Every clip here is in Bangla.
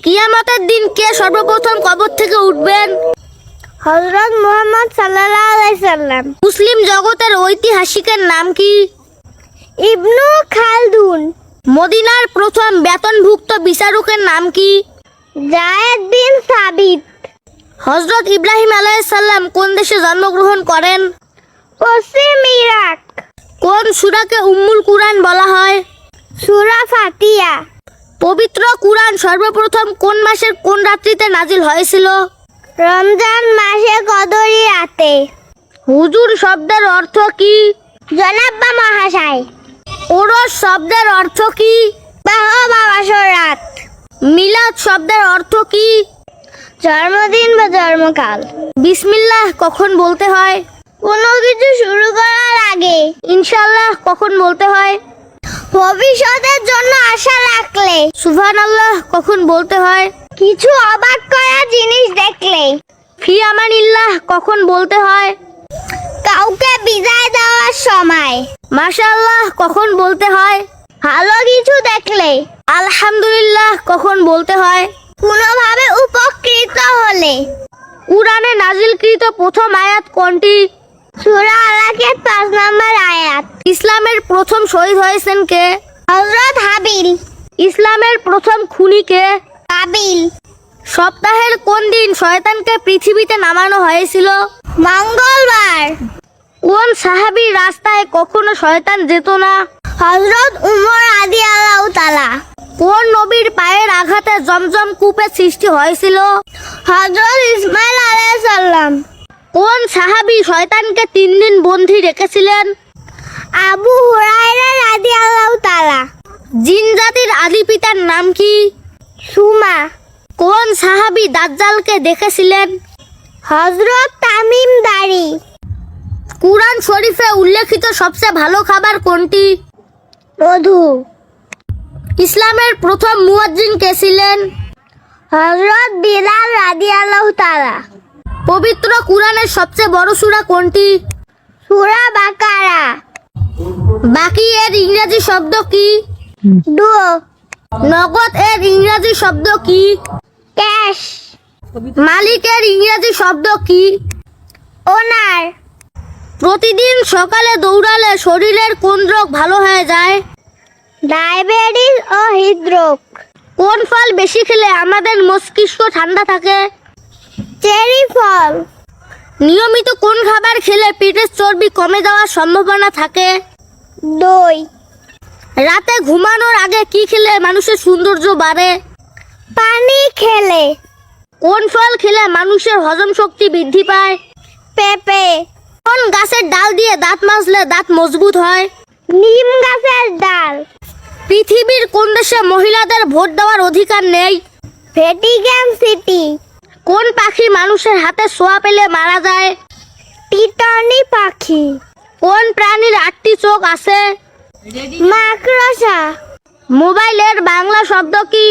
কিয়ামতের দিন কে সর্বপ্রথম কবর থেকে উঠবেন? হযরত মুহাম্মদ সাল্লাল্লাহু আলাইহি সাল্লাম। মুসলিম জগতের ঐতিহাসিকের নাম কি? ইবনু খালদুন। মদিনার প্রথম বেতনভুক্ত বিচারকের নাম কি? যায়েদ বিন সাবিত। হযরত ইব্রাহিম আলাইহিস সালাম কোন দেশে জন্মগ্রহণ করেন? পশ্চিম ইরাক। কোন সূরাকে উম্মুল কুরআন বলা হয়? সূরা ফাতিহা। পবিত্র কুরআন সর্বপ্রথম কোন মাসের কোন রাত্রিতে নাজিল হয়েছিল? রমজান মাসে কদরি রাতে। হুজুর শব্দের অর্থ কি? জনাব বা মহাশয়। ওরস শব্দের অর্থ কি? বাবা রাত। মিলাদ শব্দের অর্থ কি? জন্মদিন বা জন্মকাল। বিসমিল্লাহ কখন বলতে হয়? কোনো কিছু শুরু করার আগে। ইনশাআল্লাহ কখন বলতে হয়? ভবিষ্যতের জন্য আশা রাখলে। সুবহানাল্লাহ কখন বলতে হয়? কিছু অবাক করা জিনিস দেখলে। ফি আমানিল্লাহ কখন বলতে হয়? কাউকে বিদায় দেওয়ার সময়। মাশাআল্লাহ কখন বলতে হয়? ভালো কিছু দেখলে। আলহামদুলিল্লাহ কখন বলতে হয়? কোনোভাবে উপকৃত হলে। কুরআনে নাজিলকৃত প্রথম আয়াত কোনটি? সূরা আলাকের 5 নম্বর আয়াত। ইসলামের প্রথম শহীদ হয়েছেন কে? হযরত হাবিল। ইসলামের প্রথম খুনি কে? কাবিল। সপ্তাহের কোন দিন শয়তানকে পৃথিবীতে নামানো হয়েছিল? মঙ্গলবার। কোন সাহাবীর রাস্তায় কখনো শয়তান যেত না? হযরত উমর রাদিয়াল্লাহু তাআলা। কোন নবীর পায়ের আঘাতে জমজম কূপের সৃষ্টি হয়েছিল? হযরত ইসমাঈল আলাইহিস সালাম। কোন সাহাবী শয়তানকে 3 দিন বন্দী রেখেছিলেন? আবু হুরায়রা রাদিয়াল্লাহু তাআলা। জিন জাতির আদি পিতার নাম কি? সুমা। কোন সাহাবী দাজ্জালকে দেখেছিলেন? হযরত তামিম দারি। কুরআন শরীফে উল্লেখিত সবচেয়ে ভালো খাবার কোনটি? মধু। ইসলামের প্রথম মুয়াজ্জিন কে ছিলেন? হযরত বিলাল রাদিয়াল্লাহু তাআলা। পবিত্র কুরআনের সবচেয়ে বড় সূরা কোনটি? সূরা বাকারা। বাকি এর ইংরেজি শব্দ কি? ডুও। নগদ এর ইংরেজি শব্দ কি? ক্যাশ। মালিকের ইংরেজি শব্দ কি? ওনার। প্রতিদিন সকালে দৌড়ালে শরীরের কোন রোগ ভালো হয়ে যায়? ডায়াবেটিস ও হৃদরোগ। কোন ফল বেশি খেলে আমাদের মস্তিষ্ক ঠান্ডা থাকে? চেরি ফল। নিয়মিত কোন খাবার খেলে পেটের চর্বি কমে যাওয়ার সম্ভাবনা থাকে? দই। রাতে ঘুমানোর আগে কি খেলে মানুষের সৌন্দর্য বাড়ে? পানি খেলে। কোন ফল খেলে মানুষের হজম শক্তি বৃদ্ধি পায়? পেঁপে। কোন গাছের ডাল দিয়ে দাঁত মাজলে দাঁত মজবুত হয়? নিম গাছের ডাল। পৃথিবীর কোন দেশে মহিলাদের ভোট দেওয়ার অধিকার নেই? Vatican city. কোন পাখি মানুষের হাতে ছোঁয়া পেলে মারা যায়? টিটনি পাখি। কোন প্রাণীর 8টি চোখ আছে? মাকড়সা। মোবাইলের বাংলা শব্দ কি?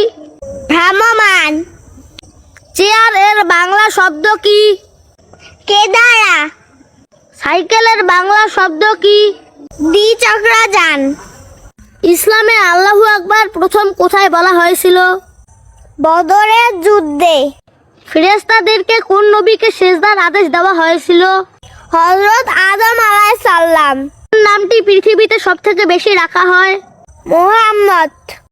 ভ্রাম্যমান। চেয়ার এর বাংলা শব্দ কি? কেদারা। সাইকেলের বাংলা শব্দ কি? দ্বিচক্রযান। ইসলামে আল্লাহু আকবার প্রথম কোথায় বলা হয়েছিল? বদরের যুদ্ধে। ফেরেশতাদেরকে কোন নবীকে সেজদার আদেশ দেওয়া হয়েছিল? হযরত আদম আলাইহিস সালাম। কোন নামটি পৃথিবীতে সবথেকে বেশি রাখা হয়? মুহাম্মদ।